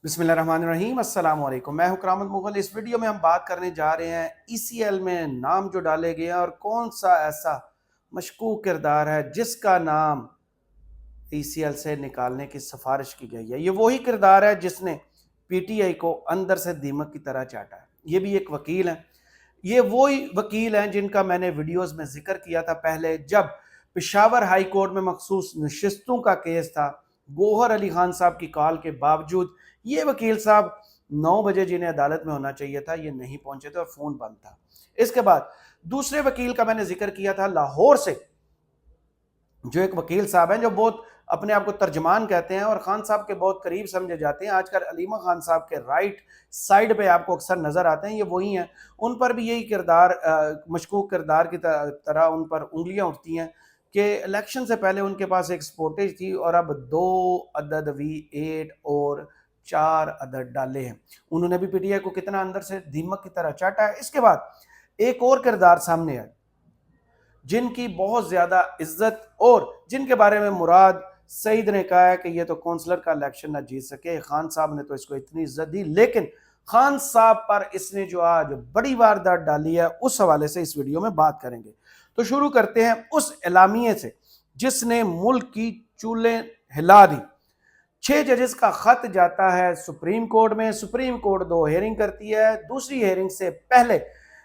बिस्मिल्लाहिर्रहमानिर्रहीम अस्सलाम वालेकुम। मैं हूं करामत मुगल। इस वीडियो में हम बात करने जा रहे हैं ईसीएल में नाम जो डाले गए हैं और कौन सा ऐसा मशकूक किरदार है जिसका नाम ईसीएल से निकालने की सिफारिश की गई है। ये वही किरदार है जिसने पीटीआई को अंदर से दीमक की तरह चाटा है। ये भी एक वकील है। ये वही वकील हैं जिनका मैंने वीडियोस में जिक्र किया था पहले, जब पेशावर हाई कोर्ट में मखसूस नशिस्तों का केस था। गौहर अली खान साहब की कॉल के बावजूद ये वकील साहब 9 बजे जिन्हें अदालत में होना चाहिए था, ये नहीं पहुंचे थे और फोन बंद था। इसके बाद दूसरे वकील का मैंने जिक्र किया था लाहौर से, जो एक वकील साहब हैं जो बहुत अपने आप को तर्जमान कहते हैं और खान साहब के बहुत करीब समझे जाते हैं। आजकल अलीमा खान साहब के राइट साइड पे आपको अक्सर नजर आते हैं, ये वही हैं। उन पर भी यही किरदार, मशकूक किरदार की तरह उन पर उंगलियां उठती हैं कि इलेक्शन से पहले उनके पास एक स्पोर्टेज थी और अब 2 अदद V8 और 4 अदद डाले हैं। उन्होंने भी पीटीआई को कितना अंदर से दीमक की तरह चाटा है। इसके बाद एक और किरदार सामने आए जिनकी बहुत ज्यादा इज्जत और जिनके बारे में मुराद सईद ने कहा है कि ये तो कौंसलर का इलेक्शन ना जीत सके। खान साहब ने तो इसको इतनी इज्जत दी, लेकिन खान साहब पर इसने जो आज बड़ी वारदात डाली है उस हवाले से इस वीडियो में बात करेंगे। तो शुरू करते हैं उस एलामिये से जिसने मुल्क की चूल्हे हिला दी। 6 जजेस का खत जाता है सुप्रीम कोर्ट में। सुप्रीम कोर्ट 2 हेयरिंग करती है। दूसरी हेयरिंग से पहले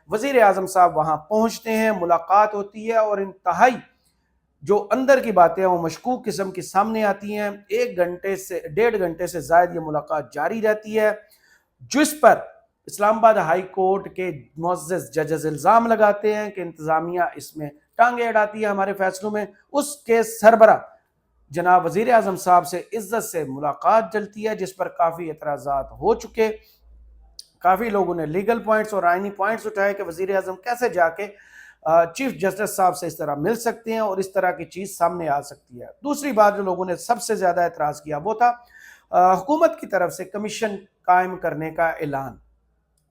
वजीर आजम साहब वहां पहुंचते हैं, मुलाकात होती है और इंतहाई जो अंदर की बातें हैं वो मशकूक किस्म की सामने आती हैं। 1 घंटे से 1.5 घंटे से ज्यादा ये मुलाकात जारी रहती है, जिस पर इस्लामाबाद हाई कोर्ट के मुअज़्ज़ज़ जजेस इल्ज़ाम लगाते हैं कि इंतजामिया इसमें टांगे अड़ाती है हमारे फैसलों में। उसके सरबरा जनाब वजीर आजम साहब से इज्जत से मुलाकात चलती है, जिस पर काफ़ी एतराज़ात हो चुके। काफ़ी लोगों ने लीगल पॉइंट्स और आइनी पॉइंट्स उठाए कि वजीर आजम कैसे जाके चीफ जस्टिस साहब से इस तरह मिल सकते हैं और इस तरह की चीज़ सामने आ सकती है। दूसरी बात जो लोगों ने सबसे ज़्यादा एतराज़ किया वो था हुकूमत की तरफ से कमीशन कायम करने का ऐलान,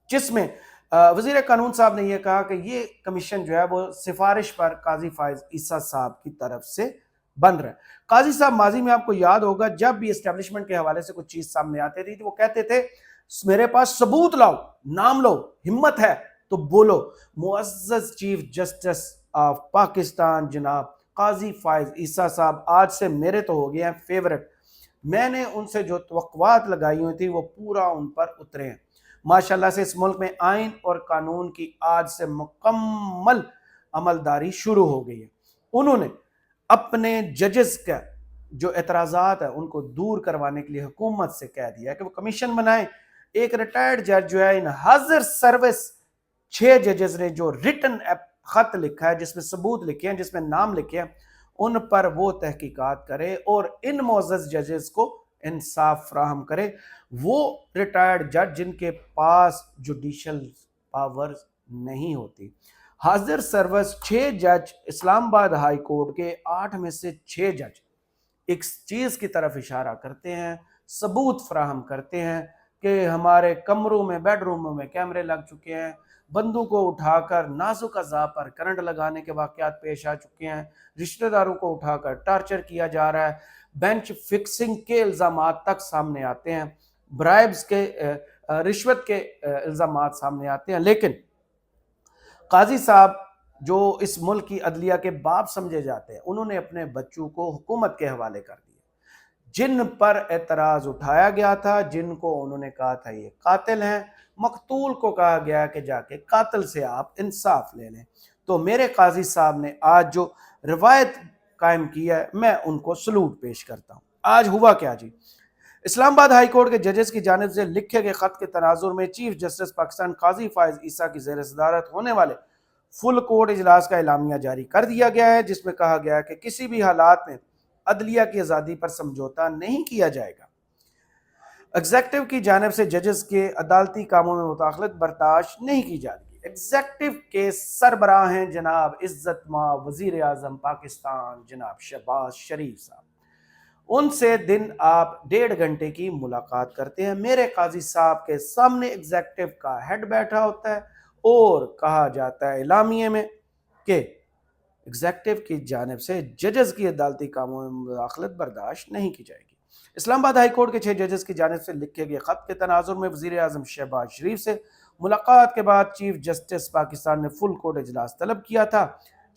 जिसमें वजीर कानून साहब ने यह कहा कि ये कमीशन जो है वो सिफारिश पर काजी फायज ईसा साहब की तरफ से बन रहा है। काजी साहब माजी में आपको याद होगा जब भी एस्टेब्लिशमेंट के हवाले से कुछ चीज सामने आती थी तो वो कहते थे मेरे पास सबूत लाओ, नाम लो, हिम्मत है तो बोलो। मुअज़्ज़ज़ चीफ जस्टिस ऑफ पाकिस्तान जनाब काजी फायज ईसा साहब आज से मेरे तो हो गए हैं फेवरेट। मैंने उनसे जो तवक्कुआत लगाई हुई थी वो पूरा उन पर उतरे हैं। माशाल्लाह से इस मुल्क में आइन और कानून की आज से मुकम्मल अमलदारी शुरू हो गई है। उन्होंने अपने जजेस का जो एतराज़ात है उनको दूर करवाने के लिए हुकूमत से कह दिया कि वो कमीशन बनाए। एक रिटायर्ड जज जो है इन हाजिर सर्विस 6 जजेस ने जो रिटन खत लिखा है, जिसमें सबूत लिखे हैं, जिसमें नाम लिखे हैं, उन पर वो तहकीकात करे और इन मुअज़्ज़ज़ जजेस को इंसाफ फराहम करे। वो रिटायर्ड जज जिनके पास जुडिशल पावर्स नहीं होती। हाजिर सर्विस 6 जज इस्लामाबाद हाई कोर्ट के 8 में से 6 जज एक चीज की तरफ इशारा करते हैं, सबूत फराहम करते हैं कि हमारे कमरों में, बेडरूमों में कैमरे लग चुके हैं, बंदूकों को उठाकर नाजुक अज़ा पर करंट लगाने के वाक़यात पेश आ चुके हैं, रिश्तेदारों को उठाकर टार्चर किया जा रहा है, बेंच फिक्सिंग के इल्ज़ामात तक सामने आते हैं, ब्राइब्स के रिश्वत के इल्ज़ामात सामने आते हैं। लेकिन काजी साहब जो इस मुल्क की अदलिया के बाप समझे जाते हैं, उन्होंने अपने बच्चों को हुकूमत के हवाले कर दिया। जिन पर एतराज़ उठाया गया था, जिनको उन्होंने कहा था ये कातिल हैं, मकतूल को कहा गया कि जाके कातिल से आप इंसाफ ले लें। तो मेरे काजी साहब ने आज जो रिवायत कायम की है, मैं उनको सलूट पेश करता हूँ। आज हुआ क्या जी, इस्लामाबाद हाई कोर्ट के जजेस की जानिब से लिखे गए खत के तनाजुर में चीफ जस्टिस पाकिस्तान काजी फायज ईसा की ज़ेर सदारत होने वाले फुल कोर्ट इजलास का एलामिया जारी कर दिया गया है, जिसमें कहा गया है कि किसी भी हालात में अदलिया की आज़ादी पर समझौता नहीं किया जाएगा। एग्जेक्टिव की जानिब से जजेस के अदालती कामों में मुदाखलत बर्दाश्त नहीं की जाएगी। एग्जेक्टिव के सरबराह हैं जनाब इज्जत मां वजीर आजम पाकिस्तान जनाब शहबाज शरीफ साहब। उनसे दिन आप 1.5 घंटे की मुलाकात करते हैं। मेरे काजी साहब के सामने एग्जेक्टिव का हेड बैठा होता है और कहा जाता है इलामिये में कि एग्जेक्टिव की जानिब से जजेस की अदालती कामों में मुदाखलत बर्दाश्त नहीं की जाएगी। اسلام آباد ہائی کورٹ کے 6 ججز کی جانب سے لکھے گئے خط کے تناظر میں وزیر اعظم شہباز شریف سے ملاقات کے بعد چیف جسٹس پاکستان نے فل کورٹ اجلاس طلب کیا تھا۔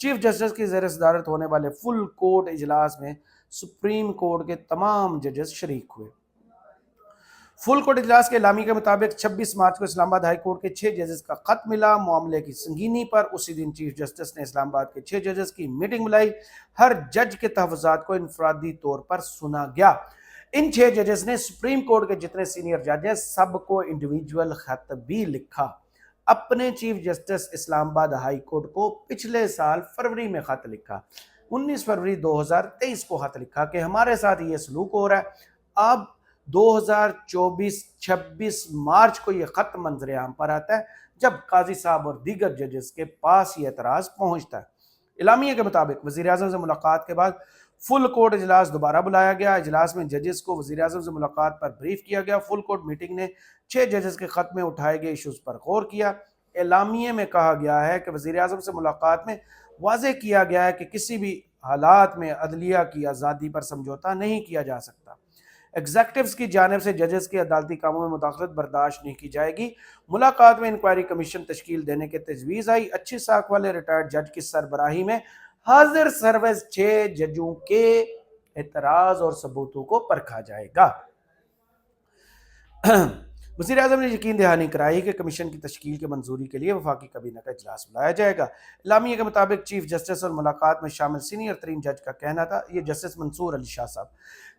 چیف جسٹس کی زیر صدارت ہونے والے فل کورٹ اجلاس میں سپریم کورٹ کے تمام ججز شریک ہوئے۔ فل کورٹ اجلاس کے اعلامیے کے مطابق 26 مارچ کو اسلام آباد ہائی کورٹ کے 6 ججز کا خط ملا۔ معاملے کی سنگینی پر اسی دن چیف جسٹس نے اسلام آباد کے 6 ججز کی میٹنگ بلائی۔ ہر جج کے تحفظات کو انفرادی طور پر سنا گیا۔ ان 6 ججز نے سپریم کورٹ کے جتنے سینئر جج ہیں سب کو انڈیویجول خط بھی لکھا۔ اپنے چیف جسٹس اسلام آباد ہائی کورٹ کو پچھلے سال فروری میں خط لکھا، 19 فروری 2023 کو خط لکھا کہ ہمارے ساتھ یہ سلوک ہو رہا ہے۔ اب 2024-26 مارچ کو یہ خط منظر عام پر آتا ہے جب قاضی صاحب اور دیگر ججز کے پاس یہ اعتراض پہنچتا ہے۔ اعلامیے کے مطابق وزیر اعظم سے ملاقات کے بعد فل کورٹ اجلاس دوبارہ بلایا گیا۔ اجلاس میں ججز کو وزیر اعظم سے ملاقات پر بریف کیا گیا۔ فل کورٹ میٹنگ نے 6 ججز کے خط میں اٹھائے گئے ایشوز پر غور کیا۔ اعلامیے میں کہا گیا ہے کہ وزیر اعظم سے ملاقات میں واضح کیا گیا ہے کہ کسی بھی حالات میں عدلیہ کی آزادی پر سمجھوتہ نہیں کیا جا سکتا۔ ایگزیکٹوز کی جانب سے ججز کے عدالتی کاموں میں مداخلت برداشت نہیں کی جائے گی۔ ملاقات میں انکوائری کمیشن تشکیل دینے کے تجویز آئی۔ اچھی ساکھ والے ریٹائرڈ جج کی سربراہی میں حاضر سروس 6 ججوں کے اعتراض اور ثبوتوں کو پرکھا جائے گا۔ وزیر اعظم نے یقین دہانی کرائی کہ کمیشن کی تشکیل کی منظوری کے لیے وفاقی کابینہ کا اجلاس بلایا جائے گا۔ اعلامیے کے مطابق چیف جسٹس اور ملاقات میں شامل سینئر ترین جج کا کہنا تھا، یہ جسٹس منصور علی شاہ صاحب،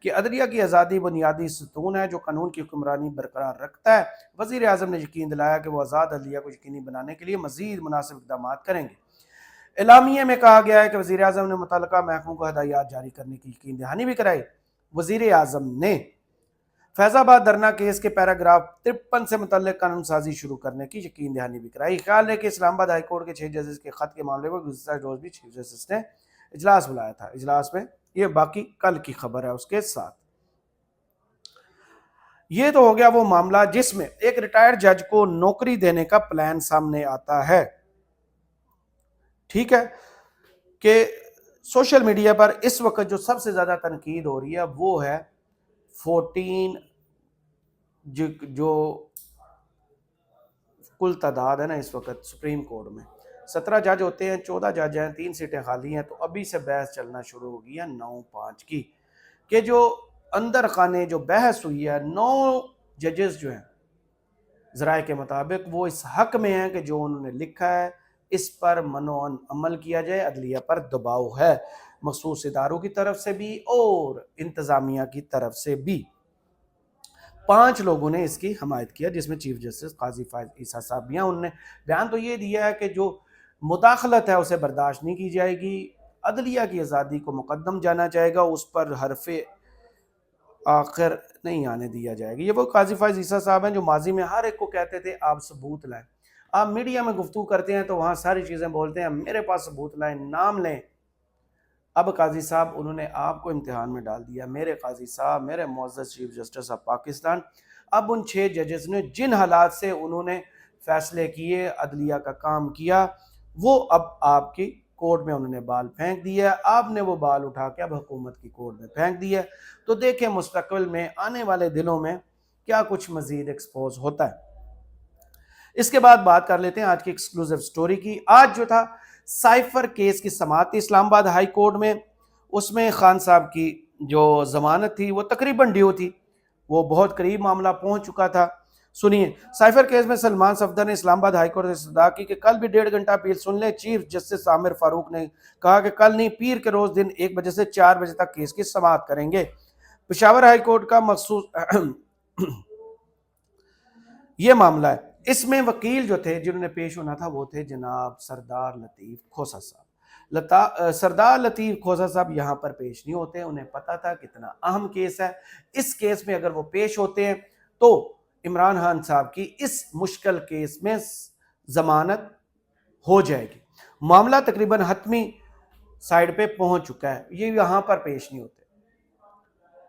کہ عدلیہ کی آزادی بنیادی ستون ہے جو قانون کی حکمرانی برقرار رکھتا ہے۔ وزیر اعظم نے یقین دلایا کہ وہ آزاد عدلیہ کو یقینی بنانے کے لیے مزید مناسب اقدامات کریں گے۔ اعلامیے میں کہا گیا ہے کہ وزیر اعظم نے متعلقہ محکموں کو ہدایات جاری کرنے کی یقین دہانی بھی کرائی۔ وزیر اعظم نے فیض آباد دھرنا کیس کے پیراگراف 53 سے متعلق قانون سازی شروع کرنے کی یقین دہانی بھی کرائی۔ خیال ہے کہ اسلام آباد ہائی کورٹ کے 6 ججز کے خط کے معاملے پر گزشتہ روز بھی چیف جسٹس نے اجلاس بلایا تھا۔ اجلاس میں یہ باقی کل کی خبر ہے اس کے ساتھ۔ یہ تو ہو گیا وہ معاملہ جس میں ایک ریٹائرڈ جج کو نوکری دینے کا پلان سامنے آتا ہے۔ ٹھیک ہے کہ سوشل میڈیا پر اس وقت جو سب سے زیادہ تنقید ہو رہی ہے وہ ہے 14 جو کل تعداد ہے نا اس وقت سپریم کورٹ میں 17 جج ہوتے ہیں، 14 جج ہیں، 3 سیٹیں خالی ہیں، تو ابھی سے بحث چلنا شروع ہو گئی ہے 9-5 کی، کہ جو اندر خانے جو بحث ہوئی ہے 9 ججز جو ہیں ذرائع کے مطابق وہ اس حق میں ہیں کہ جو انہوں نے لکھا ہے اس پر منوعن عمل کیا جائے۔ عدلیہ پر دباؤ ہے مخصوص اداروں کی طرف سے بھی اور انتظامیہ کی طرف سے بھی۔ 5 لوگوں نے اس کی حمایت کیا جس میں چیف جسٹس قاضی فائز عیسیٰ صاحب بھی ہیں۔ انہوں نے بیان تو یہ دیا ہے کہ جو مداخلت ہے اسے برداشت نہیں کی جائے گی، عدلیہ کی آزادی کو مقدم جانا جائے گا، اس پر حرف آخر نہیں آنے دیا جائے گا۔ یہ وہ قاضی فائز عیسیٰ صاحب ہیں جو ماضی میں ہر ایک کو کہتے تھے آپ ثبوت لائیں۔ آپ میڈیا میں گفتگو کرتے ہیں تو وہاں ساری چیزیں بولتے ہیں میرے پاس ثبوت لائیں، نام لیں۔ اب قاضی صاحب انہوں نے آپ کو امتحان میں ڈال دیا، میرے قاضی صاحب، میرے معزز چیف جسٹس آف پاکستان۔ اب ان 6 ججز نے جن حالات سے انہوں نے فیصلے کیے، عدلیہ کا کام کیا، وہ اب آپ کی کورٹ میں انہوں نے بال پھینک دیا ہے۔ آپ نے وہ بال اٹھا کے اب حکومت کی کورٹ میں پھینک دیا ہے۔ تو دیکھیں مستقبل میں آنے والے دنوں میں کیا کچھ مزید ایکسپوز ہوتا ہے۔ اس کے بعد بات کر لیتے ہیں آج کی ایکسکلوزیو سٹوری کی۔ آج جو تھا سائفر کیس کی سماعت تھی اسلام آباد ہائی کورٹ میں، اس میں خان صاحب کی جو ضمانت تھی وہ تقریباً ڈیو تھی، وہ بہت قریب معاملہ پہنچ چکا تھا۔ سنیے، سائفر کیس میں سلمان صفدر نے اسلام آباد ہائی کورٹ سے استدعا کی کہ کل بھی 1.5 گھنٹہ اپیل سن لیں۔ چیف جسٹس عامر فاروق نے کہا کہ کل نہیں، پیر کے روز دن 1 بجے سے 4 بجے تک کیس کی سماعت کریں گے۔ پشاور ہائی کورٹ کا مخصوص یہ معاملہ ہے۔ اس میں وکیل جو تھے جنہوں نے پیش ہونا تھا وہ تھے جناب سردار لطیف کھوسہ صاحب۔ سردار لطیف کھوسہ صاحب یہاں پر پیش نہیں ہوتے، انہیں پتا تھا کتنا اہم کیس ہے۔ اس کیس میں اگر وہ پیش ہوتے ہیں تو عمران خان صاحب کی اس مشکل کیس میں ضمانت ہو جائے گی۔ معاملہ تقریباً حتمی سائیڈ پہ پہنچ چکا ہے، یہ یہاں پر پیش نہیں ہوتے،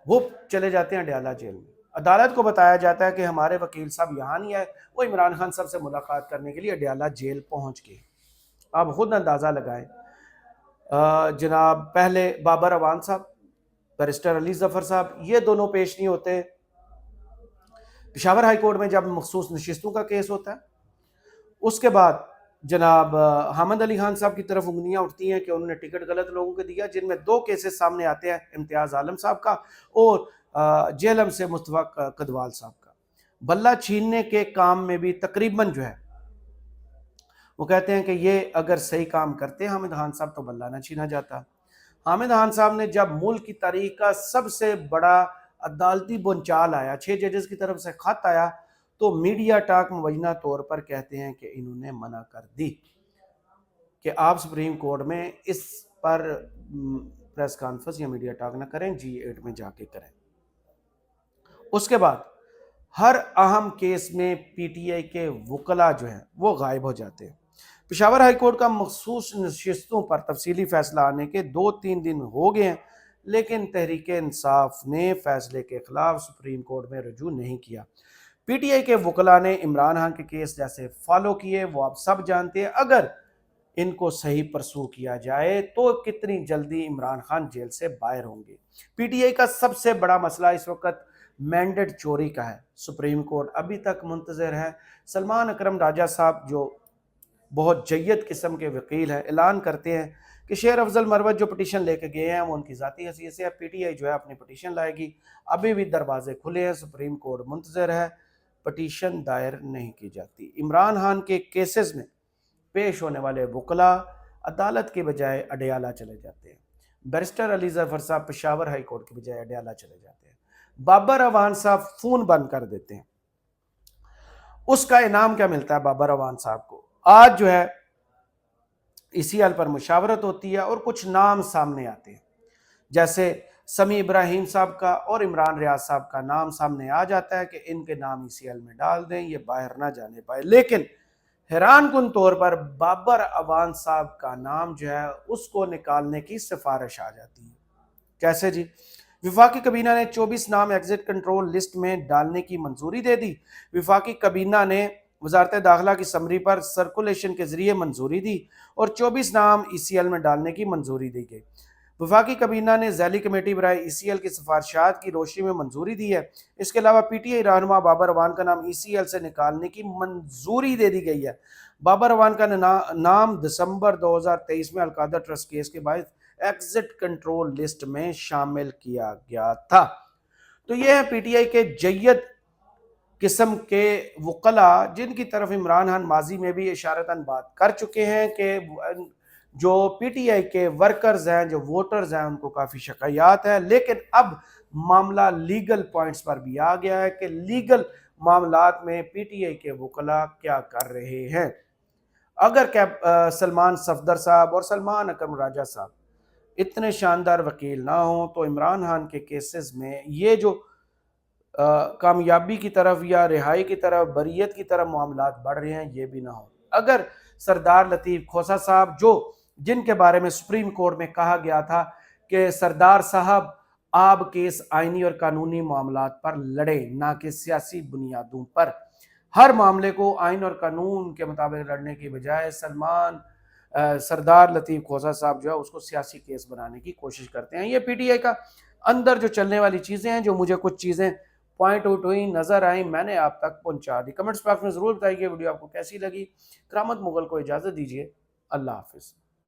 وہ چلے جاتے ہیں ڈیالہ جیل میں۔ عدالت کو بتایا جاتا ہے کہ ہمارے وکیل صاحب یہاں نہیں آئے، وہ عمران خان صاحب سے ملاقات کرنے کے لیے ڈیالہ جیل پہنچ گئے۔ آپ خود اندازہ لگائیں، جناب پہلے بابر اعوان صاحب बैरिस्टर अली ज़फ़र साहब, ये दोनों पेश नहीं होते पेशावर हाई कोर्ट में जब मखसूस नशिस्तों का केस होता है। उसके बाद जनाब हामिद अली खान साहब की तरफ उंगलियां उठती हैं कि उन्होंने टिकट गलत लोगों को दिया, जिनमें 2 केसेस सामने आते हैं, इम्तियाज़ आलम साहब का और जेएलएम से मुस्तफा कदवाल साहब का। बल्ला छीनने के काम में भी तकरीबन जो है वो कहते हैं कि ये अगर सही काम करते हामिद खान साहब तो बल्ला ना छीना जाता। हामिद खान साहब ने जब मुल्क की तारीख का सबसे बड़ा अदालती बुनचाल आया, 6 जजेस की तरफ से खत आया, तो मीडिया टाक मुबैना तौर पर कहते हैं कि इन्होंने मना कर दी कि आप सुप्रीम कोर्ट में इस पर प्रेस कॉन्फ्रेंस या मीडिया टाक ना करें, G8 में जाके करें। उसके बाद हर अहम केस में पीटीआई के वकला जो हैं वो गायब हो जाते हैं। पेशावर हाई कोर्ट का मखसूस नशिस्तों पर तफसीली फैसला आने के 2-3 दिन हो गए हैं, लेकिन तहरीक इंसाफ ने फैसले के खिलाफ सुप्रीम कोर्ट में रजू नहीं किया। पीटीआई के वकला ने इमरान खान के केस जैसे फॉलो किए, वो आप सब जानते हैं। अगर इनको सही परसू किया जाए तो कितनी जल्दी इमरान खान जेल से बाहर होंगे। पीटीआई का सबसे बड़ा मसला इस वक्त मैंडेट चोरी का है। सुप्रीम कोर्ट अभी तक मुंतज़िर है। सलमान अकरम राजा साहब जो बहुत जय्यद किस्म के वकील हैं, ऐलान करते हैं कि शेर अफजल मरवत जो पटिशन लेके गए हैं वो उनकी ज़ाती हैसियत से है। पीटीआई जो है अपनी पटिशन लाएगी। अभी भी दरवाजे खुले हैं, सुप्रीम कोर्ट मुंतज़िर है, पटिशन दायर नहीं की जाती। इमरान खान के केसेस में पेश होने वाले वकला अदालत के बजाय अडयाला चले जाते हैं। बैरिस्टर अली ज़फ़र साहब पेशावर हाई कोर्ट के बजाय अडयाला चले जाते हैं। बाबर अवान साहब फोन बंद कर देते हैं। उसका इनाम क्या मिलता है बाबर अवान साहब को? आज जो है ECL पर मुशावरत होती है और कुछ नाम सामने आते हैं, जैसे समी इब्राहिम साहब का और इमरान रियाज साहब का नाम सामने आ जाता है कि इनके नाम ECL में डाल दें, ये बाहर ना जाने पाए। लेकिन हैरान कुन तौर पर बाबर अवान साहब का नाम जो है उसको निकालने की सिफारिश आ जाती है। कैसे जी? विफाकी कबीना ने 24 नाम एग्जिट कंट्रोल लिस्ट में डालने की मंजूरी दे दी। विफाकी कबीना ने वजारत दाखिला की समरी पर सर्कुलेशन के जरिए मंजूरी दी और 24 नाम ECL में डालने की मंजूरी दी गई। वफाकी कबीना ने ज़ैली कमेटी बराए ECL की सिफारिशात की रोशनी में मंजूरी दी है। इसके अलावा पीटीआई रहनुमा बाबर अवान का नाम ECL से निकालने की मंजूरी दे दी गई है। बाबर अवान का नाम दिसंबर 2023 में अलकादा ट्रस्ट केस के बाद एग्जिट कंट्रोल लिस्ट में शामिल किया गया था। तो ये है पीटीआई के जय्यद किस्म के वकला जिनकी तरफ इमरान खान माजी में भी इशारतन बात कर चुके हैं कि जो पीटीआई के वर्कर्स हैं, जो वोटर्स हैं, उनको काफ़ी शिकायत है। लेकिन अब मामला लीगल पॉइंट्स पर भी आ गया है कि लीगल मामलात में पीटीआई के वकला क्या कर रहे हैं। अगर सलमान सफदर साहब और सलमान अकरम राजा साहब इतने शानदार वकील ना हो तो इमरान खान के केसेस में ये जो कामयाबी की तरफ या रिहाई की तरफ, बरियत की तरफ मामलात बढ़ रहे हैं, ये भी ना हो। अगर सरदार लतीफ़ खोसा साहब जिनके बारे में सुप्रीम कोर्ट में कहा गया था कि सरदार साहब आप केस आईनी और कानूनी मामलात पर लड़े, ना कि सियासी बुनियादों पर। हर मामले को आइन और कानून के मुताबिक लड़ने की बजाय सरदार लतीफ़ खोसा साहब जो है उसको सियासी केस बनाने की कोशिश करते हैं। ये पीटीआई का अंदर जो चलने वाली चीज़ें हैं, जो मुझे कुछ चीज़ें पॉइंट आउट हुई, नज़र आई, मैंने आप तक पहुंचा दी। कमेंट्स बॉक्स में ज़रूर बताइए वीडियो आपको कैसी लगी। करामत मुगल को इजाज़त दीजिए। अल्लाह हाफिज़।